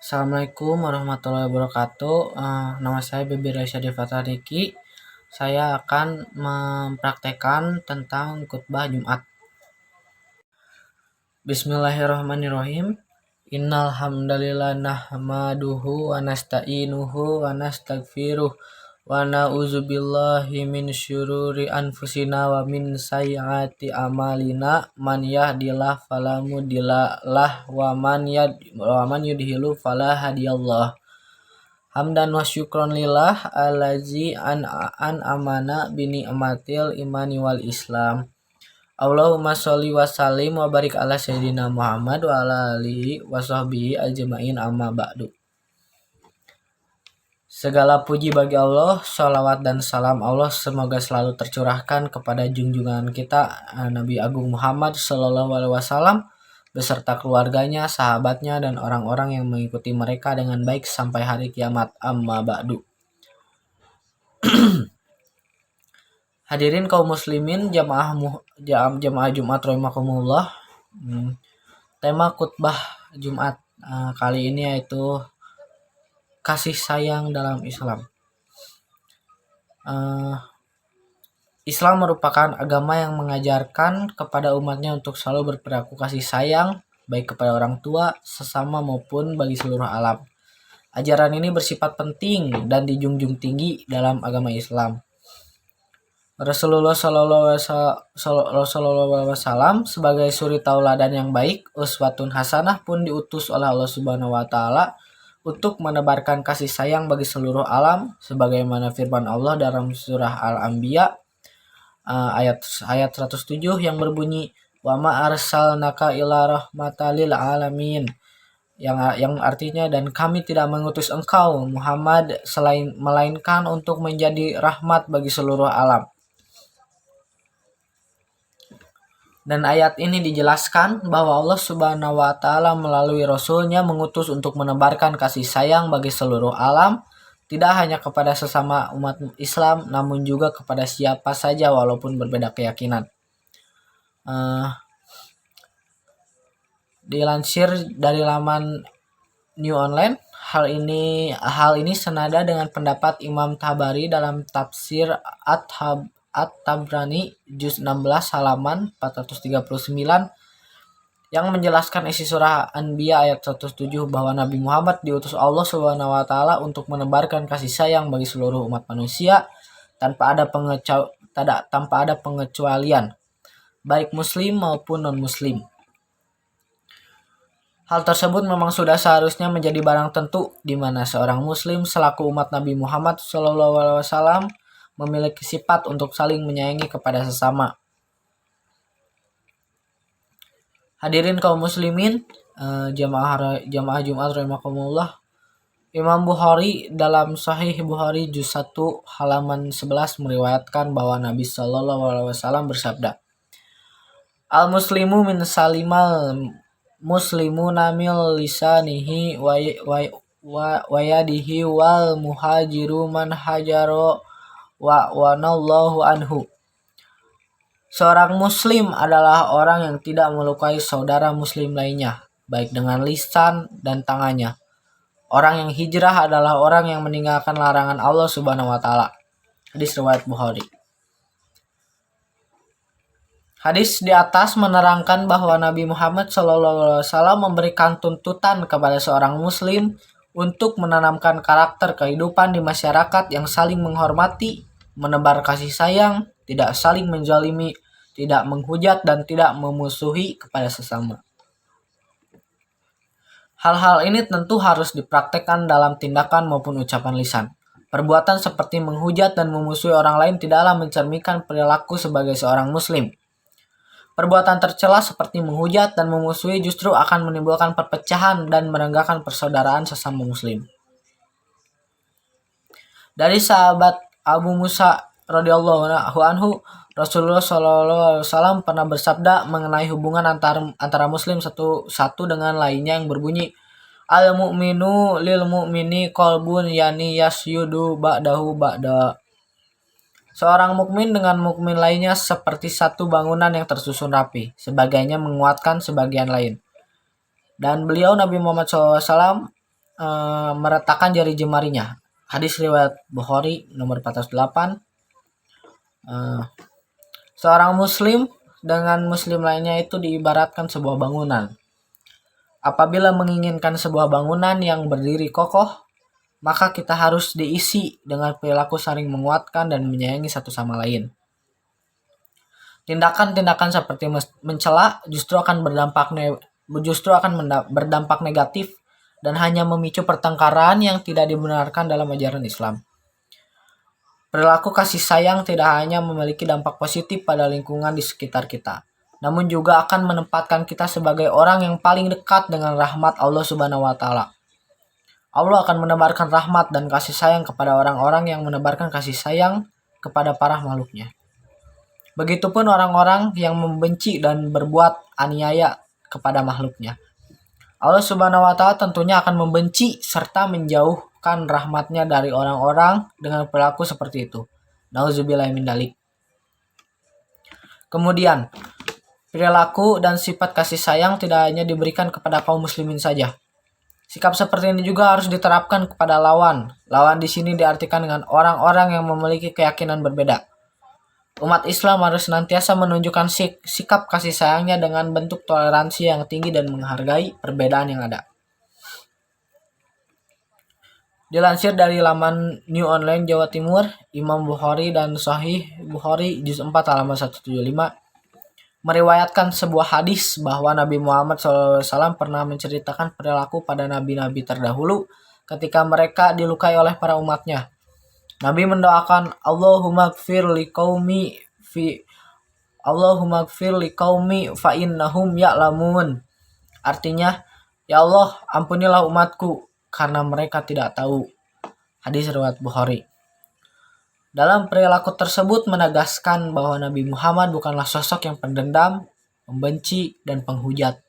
Assalamualaikum warahmatullahi wabarakatuh. Nama saya Bibi Raisya Devata Riki. Saya akan mempraktekkan tentang khutbah Jumat. Bismillahirrahmanirrahim. Innal hamdalillah nahmaduhu wa nasta'inuhu wa nastaghfiruh wa na'udzubillahi min syururi anfusina wa min sayyiati a'malina. Man yahdihillahu fala mudhillalah wa man yudhilu fala hadiyallah. Hamdan wa syukron lillah alazi an amana bini amatil imani wal islam. Allahumma sholli wa sallim wa barik ala sayyidina Muhammad wa ala alihi wa sahbihi ajma'in amma ba'du. Segala puji bagi Allah, sholawat dan salam Allah semoga selalu tercurahkan kepada junjungan kita Nabi Agung Muhammad Sallallahu Alaihi Wasallam beserta keluarganya, sahabatnya, dan orang-orang yang mengikuti mereka dengan baik sampai hari kiamat. Amma ba'du. Hadirin kaum muslimin jamaah Jumat rahimakumullah. Tema khutbah Jumat kali ini yaitu kasih sayang dalam Islam. Islam merupakan agama yang mengajarkan kepada umatnya untuk selalu berperilaku kasih sayang baik kepada orang tua, sesama maupun bagi seluruh alam. Ajaran ini bersifat penting dan dijunjung tinggi dalam agama Islam. Rasulullah Shallallahu Alaihi Wasallam sebagai suri tauladan yang baik, uswatun hasanah pun diutus oleh Allah Subhanahu Wa Taala untuk menebarkan kasih sayang bagi seluruh alam, sebagaimana firman Allah dalam surah Al-Anbiya ayat 107 yang berbunyi wa ma arsalnaka illa rahmatan lil alamin, yang artinya dan kami tidak mengutus engkau Muhammad melainkan untuk menjadi rahmat bagi seluruh alam. Dan ayat ini dijelaskan bahwa Allah Subhanahu wa Ta'ala melalui Rasulnya mengutus untuk menebarkan kasih sayang bagi seluruh alam, tidak hanya kepada sesama umat Islam, namun juga kepada siapa saja walaupun berbeda keyakinan. Dilansir dari laman New Online, hal ini senada dengan pendapat Imam Tabari dalam tafsir At-Tabrani juz 16 halaman 439 yang menjelaskan isi surah Anbiya ayat 107 bahwa Nabi Muhammad diutus Allah Subhanahu wa Ta'ala untuk menebarkan kasih sayang bagi seluruh umat manusia tanpa ada pengecualian, baik muslim maupun non-muslim. Hal tersebut memang sudah seharusnya menjadi barang tentu di mana seorang muslim selaku umat Nabi Muhammad SAW memiliki sifat untuk saling menyayangi kepada sesama. Hadirin kaum muslimin, jamaah Jumat rahimakumullah. Imam Bukhari dalam Sahih Bukhari juz 1 halaman 11 meriwayatkan bahwa Nabi Sallallahu Alaihi Wasallam bersabda, Al muslimu min salimal muslimuna mil lisanihi wa yadihi wal muhajiru man hajaro wa nallahu anhu. Seorang muslim adalah orang yang tidak melukai saudara muslim lainnya, baik dengan lisan dan tangannya. Orang yang hijrah adalah orang yang meninggalkan larangan Allah Subhanahu wa Ta'ala. Hadis riwayat Bukhari. Hadis di atas menerangkan bahwa Nabi Muhammad SAW memberikan tuntutan kepada seorang muslim untuk menanamkan karakter kehidupan di masyarakat yang saling menghormati, menebar kasih sayang, tidak saling menzalimi, tidak menghujat, dan tidak memusuhi kepada sesama. Hal-hal ini tentu harus dipraktekkan dalam tindakan maupun ucapan lisan. Perbuatan seperti menghujat dan memusuhi orang lain tidaklah mencerminkan perilaku sebagai seorang muslim. Perbuatan tercela seperti menghujat dan memusuhi justru akan menimbulkan perpecahan dan merenggakan persaudaraan sesama muslim. Dari sahabat Abu Musa radhiyallahu anhu, Rasulullah SAW pernah bersabda mengenai hubungan antara muslim satu dengan lainnya yang berbunyi, al mu'minu lil mu'mini qalbun yani yasyudu ba'dahu ba'da. Seorang mukmin dengan mukmin lainnya seperti satu bangunan yang tersusun rapi, sebagainya menguatkan sebagian lain. Dan beliau Nabi Muhammad SAW meretakan jari jemarinya. Hadis riwayat Bukhari nomor 408. Seorang muslim dengan muslim lainnya itu diibaratkan sebuah bangunan. Apabila menginginkan sebuah bangunan yang berdiri kokoh, maka kita harus diisi dengan perilaku saling menguatkan dan menyayangi satu sama lain. Tindakan-tindakan seperti mencela justru akan berdampak negatif dan hanya memicu pertengkaran yang tidak dibenarkan dalam ajaran Islam. Perilaku kasih sayang tidak hanya memiliki dampak positif pada lingkungan di sekitar kita, namun juga akan menempatkan kita sebagai orang yang paling dekat dengan rahmat Allah Subhanahu wa taala. Allah akan menebarkan rahmat dan kasih sayang kepada orang-orang yang menebarkan kasih sayang kepada para makhluknya. Begitupun orang-orang yang membenci dan berbuat aniaya kepada makhluknya. Allah Subhanahu wa taala tentunya akan membenci serta menjauhkan rahmatnya dari orang-orang dengan perilaku seperti itu. Nauzubillahi min dzalik. Kemudian, perilaku dan sifat kasih sayang tidak hanya diberikan kepada kaum muslimin saja. Sikap seperti ini juga harus diterapkan kepada lawan. Lawan di sini diartikan dengan orang-orang yang memiliki keyakinan berbeda. Umat Islam harus senantiasa menunjukkan sikap kasih sayangnya dengan bentuk toleransi yang tinggi dan menghargai perbedaan yang ada. Dilansir dari laman New Online Jawa Timur, Imam Bukhari dan Sahih Bukhari juz 4 halaman 175 meriwayatkan sebuah hadis bahwa Nabi Muhammad SAW pernah menceritakan perilaku pada nabi-nabi terdahulu ketika mereka dilukai oleh para umatnya. Nabi mendoakan Allahumma gfir liqaumi fa innahum ya'lamun. Artinya, ya Allah, ampunilah umatku karena mereka tidak tahu. Hadis riwayat Bukhari. Dalam perilaku tersebut menegaskan bahwa Nabi Muhammad bukanlah sosok yang pendendam, membenci, dan penghujat.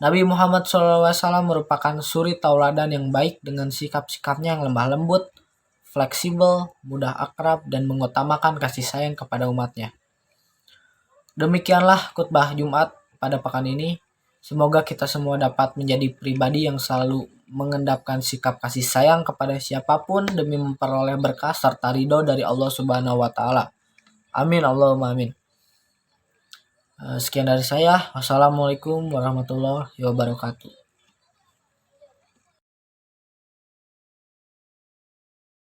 Nabi Muhammad SAW merupakan suri tauladan yang baik dengan sikap-sikapnya yang lemah lembut, fleksibel, mudah akrab, dan mengutamakan kasih sayang kepada umatnya. Demikianlah khutbah Jumat pada pekan ini. Semoga kita semua dapat menjadi pribadi yang selalu mengendapkan sikap kasih sayang kepada siapapun demi memperoleh berkah serta ridho dari Allah Subhanahu wa taala. Amin Allahumma amin. Sekian dari saya. Wassalamualaikum warahmatullahi wabarakatuh.